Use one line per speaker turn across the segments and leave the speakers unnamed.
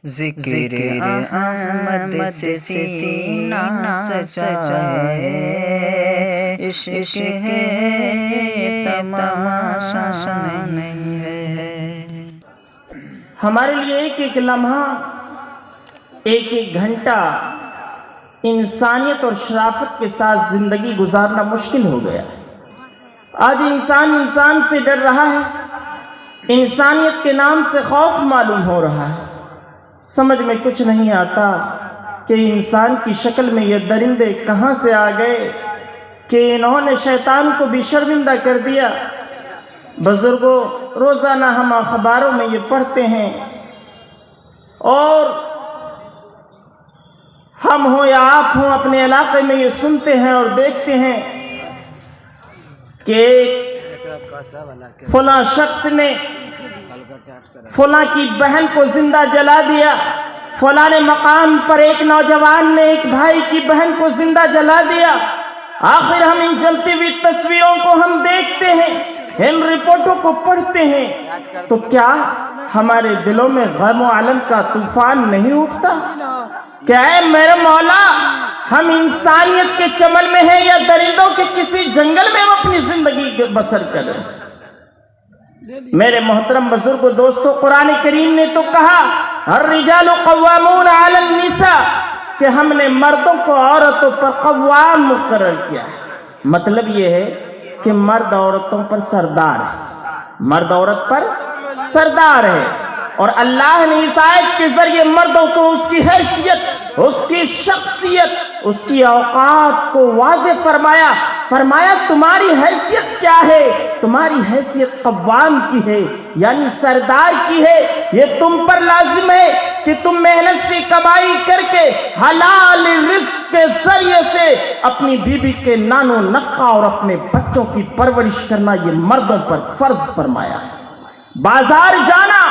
ذکر احمد سے سینہ سجا ہے، عشق ہے تماشا نہیں ہے۔
ہمارے لیے ایک ایک لمحہ، ایک ایک گھنٹہ انسانیت اور شرافت کے ساتھ زندگی گزارنا مشکل ہو گیا۔ آج انسان سے ڈر رہا ہے، انسانیت کے نام سے خوف معلوم ہو رہا ہے۔ سمجھ میں کچھ نہیں آتا کہ انسان کی شکل میں یہ درندے کہاں سے آ گئے کہ انہوں نے شیطان کو بھی شرمندہ کر دیا۔ بزرگوں، روزانہ ہم اخباروں میں یہ پڑھتے ہیں، اور ہم ہوں یا آپ ہوں اپنے علاقے میں یہ سنتے ہیں اور دیکھتے ہیں کہ فلاں شخص نے فلاں کی بہن کو زندہ جلا دیا، فلاں مقام پر ایک نوجوان نے ایک بھائی کی بہن کو زندہ جلا دیا۔ آخر ہم ان جلتی ہوئی تصویروں کو ہم دیکھتے ہیں، ان رپورٹوں کو پڑھتے ہیں، تو کیا ہمارے دلوں میں غم و الم کا طوفان نہیں اٹھتا؟ کیا ہے میرے مولا، ہم انسانیت کے چمن میں ہیں یا درندوں کے کسی جنگل میں ہم اپنی زندگی بسر کریں؟ میرے محترم بزرگوں، دوستو، قرآن کریم نے تو کہا الرجال قوامون علی النساء، کہ ہم نے مردوں کو عورتوں پر قوام مقرر کیا ہے۔ مطلب یہ ہے کہ مرد عورتوں پر سردار ہے، مرد عورت پر سردار ہے، اور اللہ نے اس آیت کے ذریعے مردوں کو اس کی حیثیت، اس کی شخصیت، اس کی اوقات کو واضح فرمایا تمہاری حیثیت کیا ہے؟ تمہاری حیثیت قوام کی ہے، یعنی سردار کی ہے۔ یہ تم پر لازم ہے کہ تم محنت سے کمائی کر کے حلال رزق کے ذریعے سے اپنی بیوی کے نانو نقہ اور اپنے بچوں کی پرورش کرنا یہ مردوں پر فرض فرمایا۔ بازار جانا،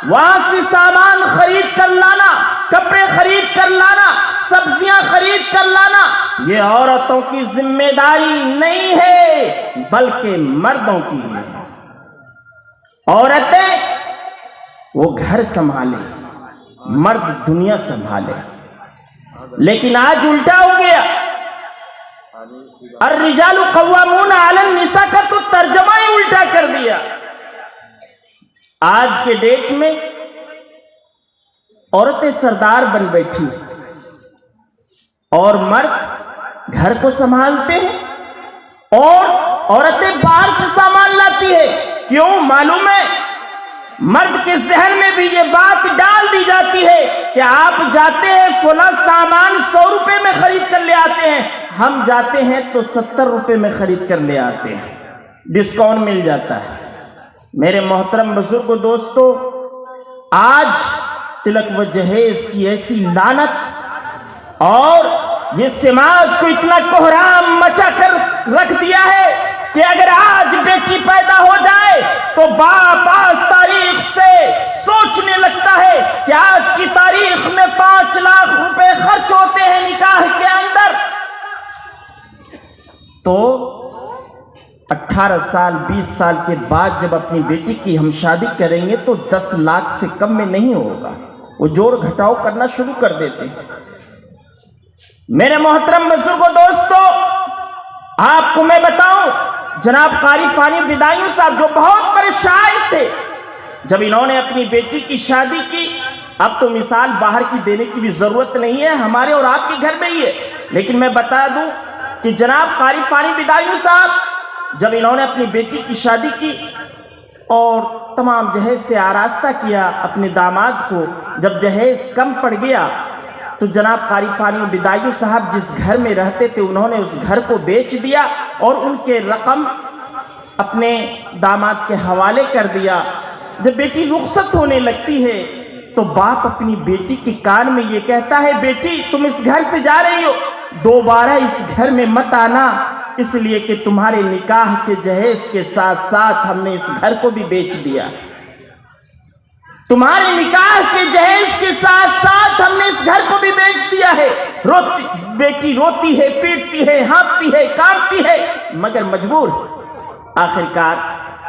وہاں سے سامان خرید کر لانا، کپڑے خرید کر لانا، سبزیاں خرید کر لانا، یہ عورتوں کی ذمہ داری نہیں ہے بلکہ مردوں کی ہے۔ عورتیں وہ گھر سنبھالے، مرد دنیا سنبھالے، لیکن آج الٹا ہو گیا۔ الرجال قوامون علی النساء کا تو ترجمہ ہی الٹا کر دیا۔ آج کے ڈیٹ میں عورتیں سردار بن بیٹھی اور مرد گھر کو سنبھالتے ہیں، اور عورتیں باہر سے سامان لاتی ہے۔ کیوں؟ معلوم ہے مرد کے ذہن میں بھی یہ بات ڈال دی جاتی ہے کہ آپ جاتے ہیں فلاں سامان 100 روپے میں خرید کر لے آتے ہیں، ہم جاتے ہیں تو 70 روپے میں خرید کر لے آتے ہیں، ڈسکاؤنٹ مل جاتا ہے۔ میرے محترم بزرگوں، دوستو، آج تلک و جہیز کی ایسی لعنت اور یہ سماج کو اتنا کوہرام مچا کر رکھ دیا ہے کہ اگر آج بیٹی پیدا ہو جائے تو باپ آج تاریخ سے سوچنے لگتا ہے کہ آج کی تاریخ میں 5 لاکھ روپے خرچ ہوتے ہیں نکاح کے اندر، تو 18 سال 20 سال کے بعد جب اپنی بیٹی کی ہم شادی کریں گے تو 10 لاکھ سے کم میں نہیں ہوگا، وہ جوڑ گھٹاؤ کرنا شروع کر دیتے ہیں۔ میرے محترم بزرگوں، دوستو، آپ کو میں بتاؤں، جناب قاری فانی بدایوں صاحب جو بہت بڑے شاعر تھے، جب انہوں نے اپنی بیٹی کی شادی کی، اب تو مثال باہر کی دینے کی بھی ضرورت نہیں ہے، ہمارے اور آپ کے گھر میں ہی ہے، لیکن میں بتا دوں کہ جناب قاری فانی بدایوں صاحب جب انہوں نے اپنی بیٹی کی شادی کی اور تمام جہیز سے آراستہ کیا اپنے داماد کو، جب جہیز کم پڑ گیا تو جناب قاری فانی بدایوں صاحب جس گھر میں رہتے تھے انہوں نے اس گھر کو بیچ دیا اور ان کے رقم اپنے داماد کے حوالے کر دیا۔ جب بیٹی رخصت ہونے لگتی ہے تو باپ اپنی بیٹی کے کان میں یہ کہتا ہے، بیٹی تم اس گھر سے جا رہی ہو، دوبارہ اس گھر میں مت آنا، اس لیے کہ تمہارے نکاح کے جہیز کے ساتھ ساتھ ہم نے اس گھر کو بھی بیچ دیا، تمہارے نکاح کے جہیز کے ساتھ ساتھ ہم نے اس گھر کو بھی بیچ دیا ہے۔ بیٹی روتی ہے، پیٹتی ہے، ہانپتی ہے، کانپتی ہے، مگر مجبور آخرکار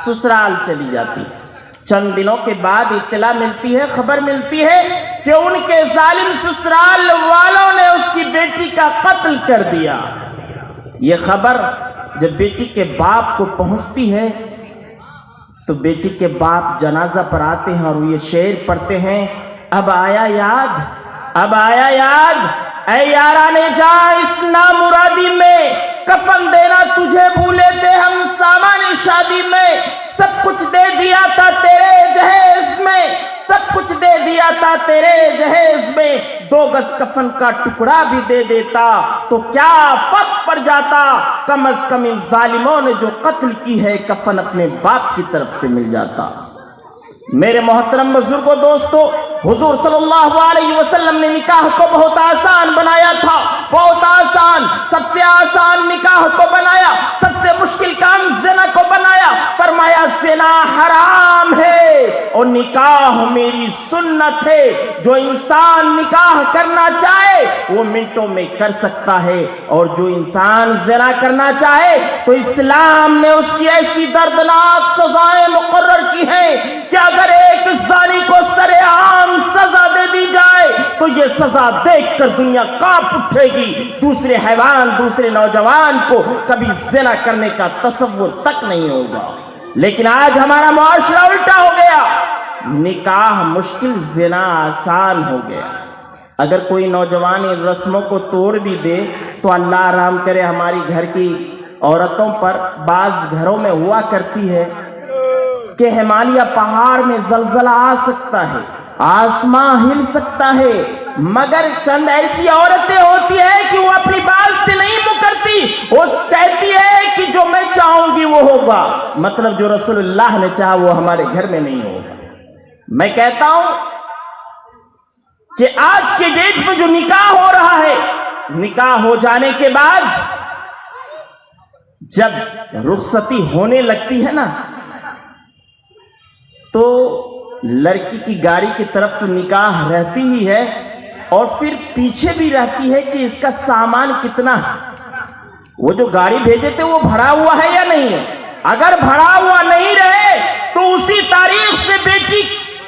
سسرال چلی جاتی ہے۔ चंद दिनों के बाद इत्तला मिलती है, खबर मिलती है कि उनके जालिम ससुराल वालों ने उसकी बेटी का कत्ल कर दिया। ये खबर जब बेटी के बाप को पहुंचती है तो बेटी के बाप जनाजा पर आते हैं और ये शेर पढ़ते हैं, अब आया याद, अब आया याद, ऐ याराने जा इस नामुरादी में, कफन देना तुझे भूले थे हम सामान्य शादी में, सब कुछ दे दिया था तेरे जहेज में, सब कुछ दे दिया था तेरे जहेज में, 2 गज कफन का टुकड़ा भी दे देता तो क्या फर्क पड़ जाता, कम अज कम इन जालिमों ने जो कत्ल की है कफन अपने बाप की तरफ से मिल जाता। मेरे मोहतरम बुजुर्गों, दोस्तों, हुजूर सल्लल्लाहु अलैहि वसल्लम ने निकाह को बहुत आसान बनाया था, बहुत आसान, सबसे आसान निकाह को बनाया, सबसे मुश्किल काम ज़िना को बनाया। फरमाया ज़िना हराम है और निकाह मेरी सुन्नत है। जो इंसान निकाह करना चाहे वो मिनटों में कर सकता है और जो इंसान ज़िना करना चाहे तो इस्लाम ने उसकी ऐसी दर्दनाक सजाएं मुकर्रर की हैं कि अगर एक ज़ानी को सरेआम सजा दे दी जाए तो ये सजा देखकर दुनिया कांप उठेगी। दूसरे हैवान, दूसरे नौजवान को कभी ज़िना करने का तसव्वुर तक नहीं होगा। लेकिन आज हमारा मुआशरा उल्टा हो गया, निकाह मुश्किल, ज़िना आसान हो गया। अगर कोई नौजवान इन रस्मों को तोड़ भी दे तो अल्लाह आराम करे, हमारी घर की औरतों पर बाज घरों में हुआ करती है कि हिमालय पहाड़ में जलजला आ सकता है, आसमां हिल सकता है, मगर चंद ऐसी औरतें होती है कि वो अपनी बात से नहीं मुकरती, वो कहती है कि जो मैं चाहूंगी वो होगा, मतलब जो रसूलुल्लाह ने चाहा वो हमारे घर में नहीं होगा। मैं कहता हूं कि आज के डेट में जो निकाह हो रहा है, निकाह हो जाने के बाद जब रुखसती होने लगती है ना तो लड़की की गाड़ी की तरफ तो निकाह रहती ही है और फिर पीछे भी रहती है कि इसका सामान कितना है, वो जो गाड़ी भेजे थे वो भरा हुआ है या नहीं है। अगर भरा हुआ नहीं रहे तो उसी तारीख से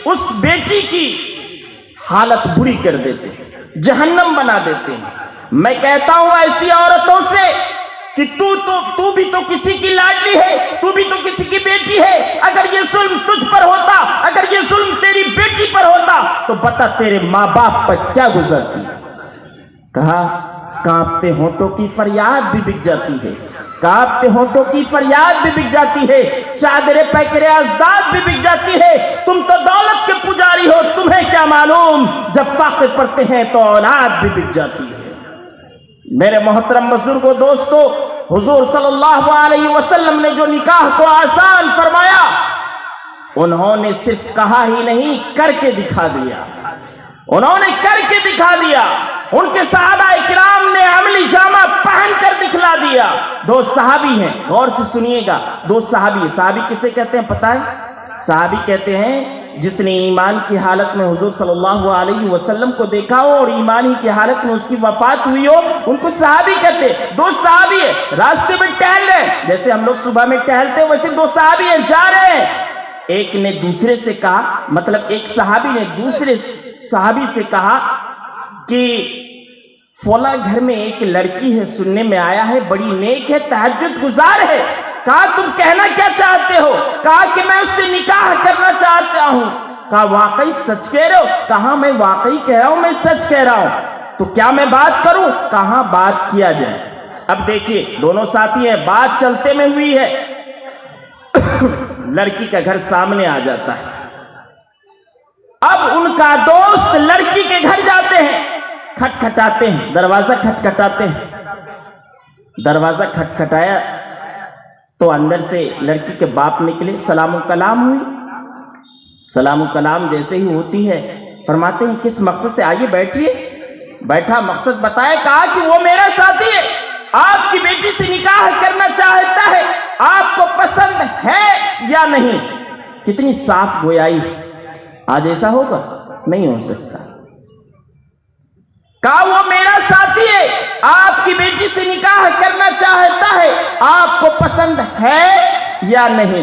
उस बेटी की हालत बुरी कर देते हैं, जहन्नम बना देते हैं। मैं कहता हूं ऐसी औरतों से कि तू भी तो किसी की लाडली है, तू भी तो किसी की बेटी है। अगर ये जुल्म तुझ पर होता, अगर ये जुल्म तेरी बेटी पर होता तो बता तेरे माँ बाप पर क्या गुजरती। कहा कांपते होठों की फरियाद भी बिक जाती है, कांपते होठों की फरियाद भी बिक जाती है, चादरे पैकरे अज़दाद भी बिक जाती है। तुम तो दौलत के पुजारी हो, तुम्हें क्या मालूम जब फाके पड़ते हैं तो औलाद भी बिक जाती है। मेरे मोहतरम बुजुर्गों, दोस्तों, हुजूर सल्लल्लाहु अलैहि वसल्लम ने जो निकाह को आसान फरमाया, उन्होंने सिर्फ कहा ही नहीं करके दिखा दिया, उन्होंने करके दिखा दिया। उनके सहाबा इकराम ने अमली जामा पहन कर दिखला दिया। 2 सहाबी हैं, गौर से सुनिएगा, 2 सहाबी। सहाबी किसे कहते हैं पता है? सहाबी कहते हैं जिसने ईमान की हालत में हुजूर सल्लल्लाहु अलैहि वसल्लम को देखा हो और ईमान की हालत में उसकी वफात हुई हो, उनको सहाबी कहते हैं। 2 सहाबी है, रास्ते में टहल रहे हैं, जैसे हम लोग सुबह में टहलते हैं वैसे 2 सहाबी हैं, जा रहे हैं। एक ने दूसरे से कहा, मतलब एक सहाबी ने दूसरे सहाबी से कहा कि फला घर में एक लड़की है, सुनने में आया है, बड़ी नेक है, तहज्जुद गुजार है। कहा तुम कहना क्या चाहते हो? कहा कि मैं उससे निकाह करना चाहता हूं। कहा वाकई सच कह रहे हो? कहा मैं वाकई कह रहा हूं, मैं सच कह रहा हूं। तो क्या मैं बात करूं? कहा बात किया जाए। अब देखिए दोनों साथी हैं, बात चलते में हुई है, लड़की का घर सामने आ जाता है। अब उनका दोस्त लड़की के घर जाते हैं, खटखटाते हैं, दरवाजा खटखटाते हैं। दरवाजा खटखटाया तो अंदर से लड़की के बाप निकले, सलाम कलाम हुई। सलाम कलाम जैसे ही होती है फरमाते हैं किस मकसद से, आइए बैठिए। बैठा, मकसद बताया। कहा कि वो मेरा साथी है, आपकी बेटी से निकाह करना चाहता है, आपको पसंद है या नहीं। कितनी साफ गोयाई, आज ऐसा होगा? नहीं हो सकता। कहा वो मेरा साथी है, आपकी बेटी से निकाह करना चाहता है, आपको पसंद है या नहीं।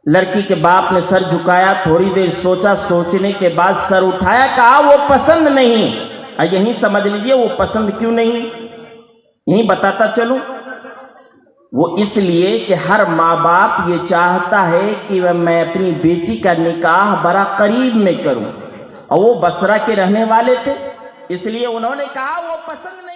लड़की के बाप ने सर झुकाया, थोड़ी देर सोचा, सोचने के बाद सर उठाया, कहा वो पसंद नहीं। यहीं समझ लीजिए वो पसंद क्यों नहीं, यहीं बताता चलूं। वो इसलिए कि हर माँ बाप ये चाहता है कि मैं अपनी बेटी का निकाह बड़ा करीब में करूं, और वो बसरा के रहने वाले थे, इसलिए उन्होंने कहा वो पसंद नहीं।